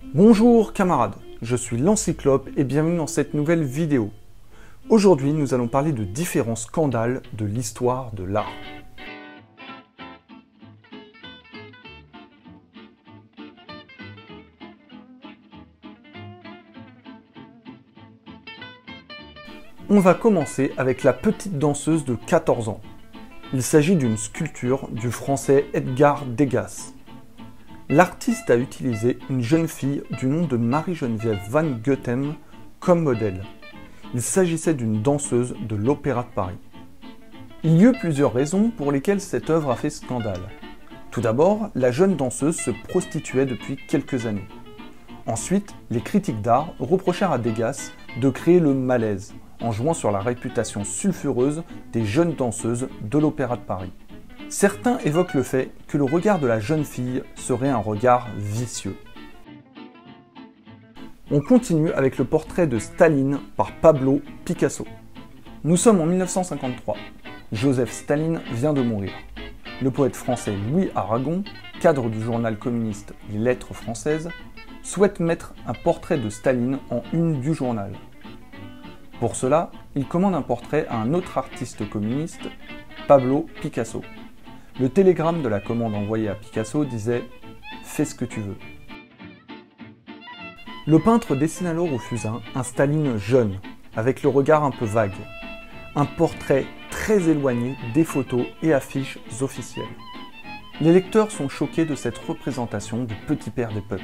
Bonjour camarades, je suis l'Encyclope et bienvenue dans cette nouvelle vidéo. Aujourd'hui, nous allons parler de différents scandales de l'histoire de l'art. On va commencer avec la petite danseuse de 14 ans. Il s'agit d'une sculpture du français Edgar Degas. L'artiste a utilisé une jeune fille du nom de Marie-Geneviève van Goethem comme modèle. Il s'agissait d'une danseuse de l'Opéra de Paris. Il y eut plusieurs raisons pour lesquelles cette œuvre a fait scandale. Tout d'abord, la jeune danseuse se prostituait depuis quelques années. Ensuite, les critiques d'art reprochèrent à Degas de créer le malaise, en jouant sur la réputation sulfureuse des jeunes danseuses de l'Opéra de Paris. Certains évoquent le fait que le regard de la jeune fille serait un regard vicieux. On continue avec le portrait de Staline par Pablo Picasso. Nous sommes en 1953. Joseph Staline vient de mourir. Le poète français Louis Aragon, cadre du journal communiste Les Lettres françaises, souhaite mettre un portrait de Staline en une du journal. Pour cela, il commande un portrait à un autre artiste communiste, Pablo Picasso. Le télégramme de la commande envoyée à Picasso disait « Fais ce que tu veux ». Le peintre dessine alors au fusain un Staline jeune, avec le regard un peu vague. Un portrait très éloigné des photos et affiches officielles. Les lecteurs sont choqués de cette représentation du petit père des peuples.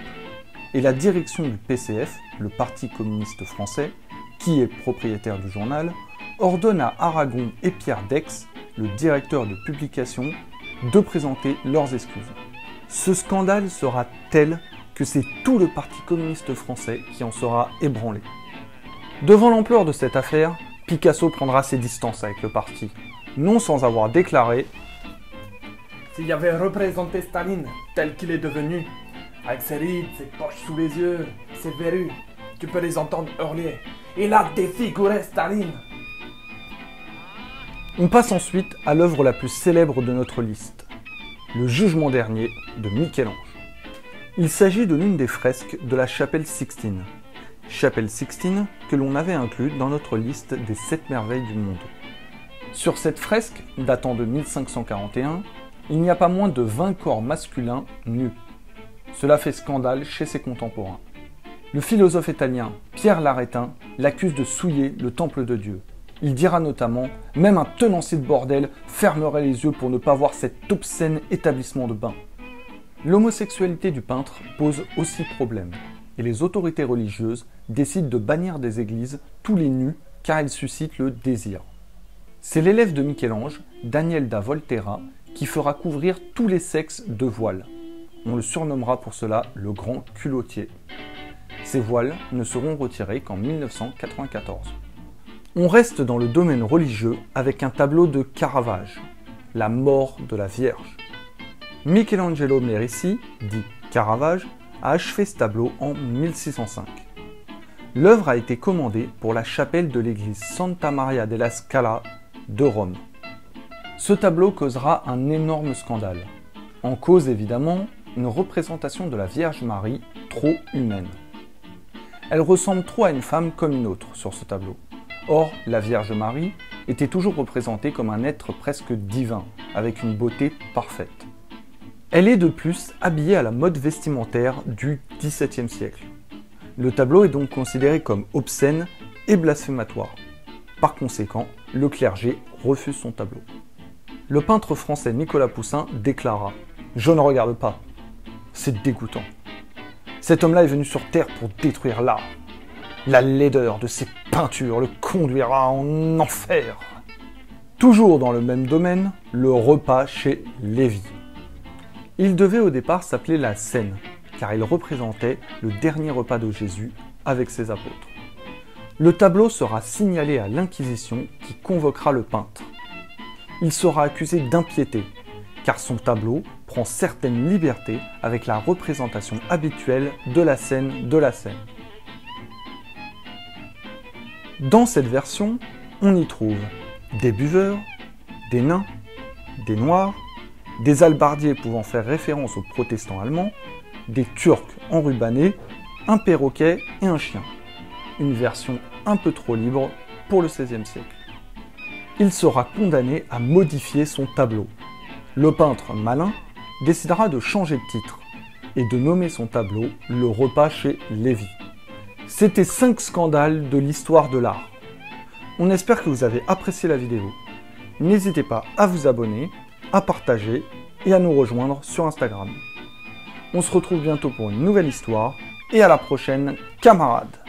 Et la direction du PCF, le Parti communiste français, qui est propriétaire du journal, ordonne à Aragon et Pierre Dex, le directeur de publication, de présenter leurs excuses. Ce scandale sera tel que c'est tout le Parti communiste français qui en sera ébranlé. Devant l'ampleur de cette affaire, Picasso prendra ses distances avec le parti, non sans avoir déclaré « S'il y avait représenté Staline tel qu'il est devenu, avec ses rides, ses poches sous les yeux, ses verrues, tu peux les entendre hurler. Il a défiguré Staline !» On passe ensuite à l'œuvre la plus célèbre de notre liste, le Jugement dernier de Michel-Ange. Il s'agit de l'une des fresques de la chapelle Sixtine. Chapelle Sixtine que l'on avait inclue dans notre liste des 7 merveilles du monde. Sur cette fresque, datant de 1541, il n'y a pas moins de 20 corps masculins nus. Cela fait scandale chez ses contemporains. Le philosophe italien Pierre Laretin l'accuse de souiller le temple de Dieu. Il dira notamment « Même un tenancier de bordel fermerait les yeux pour ne pas voir cet obscène établissement de bain ». L'homosexualité du peintre pose aussi problème, et les autorités religieuses décident de bannir des églises tous les nus car ils suscitent le désir. C'est l'élève de Michel-Ange, Daniel da Volterra, qui fera couvrir tous les sexes de voiles. On le surnommera pour cela le grand culottier. Ces voiles ne seront retirés qu'en 1994. On reste dans le domaine religieux avec un tableau de Caravage, la mort de la Vierge. Michelangelo Merisi, dit Caravage, a achevé ce tableau en 1605. L'œuvre a été commandée pour la chapelle de l'église Santa Maria della Scala de Rome. Ce tableau causera un énorme scandale. En cause évidemment, une représentation de la Vierge Marie trop humaine. Elle ressemble trop à une femme comme une autre sur ce tableau. Or, la Vierge Marie était toujours représentée comme un être presque divin, avec une beauté parfaite. Elle est de plus habillée à la mode vestimentaire du XVIIe siècle. Le tableau est donc considéré comme obscène et blasphématoire. Par conséquent, le clergé refuse son tableau. Le peintre français Nicolas Poussin déclara « Je ne regarde pas. C'est dégoûtant. Cet homme-là est venu sur Terre pour détruire l'art. La laideur de ses peintures le conduira en enfer. » Toujours dans le même domaine, le repas chez Lévy. Il devait au départ s'appeler la Cène, car il représentait le dernier repas de Jésus avec ses apôtres. Le tableau sera signalé à l'Inquisition qui convoquera le peintre. Il sera accusé d'impiété, car son tableau prend certaines libertés avec la représentation habituelle de la scène de la Seine. Dans cette version, on y trouve des buveurs, des nains, des noirs, des hallebardiers pouvant faire référence aux protestants allemands, des Turcs enrubannés un perroquet et un chien. Une version un peu trop libre pour le XVIe siècle. Il sera condamné à modifier son tableau. Le peintre malin décidera de changer de titre et de nommer son tableau « Le repas chez Lévy ». C'était 5 scandales de l'histoire de l'art. On espère que vous avez apprécié la vidéo. N'hésitez pas à vous abonner, à partager et à nous rejoindre sur Instagram. On se retrouve bientôt pour une nouvelle histoire et à la prochaine, camarades!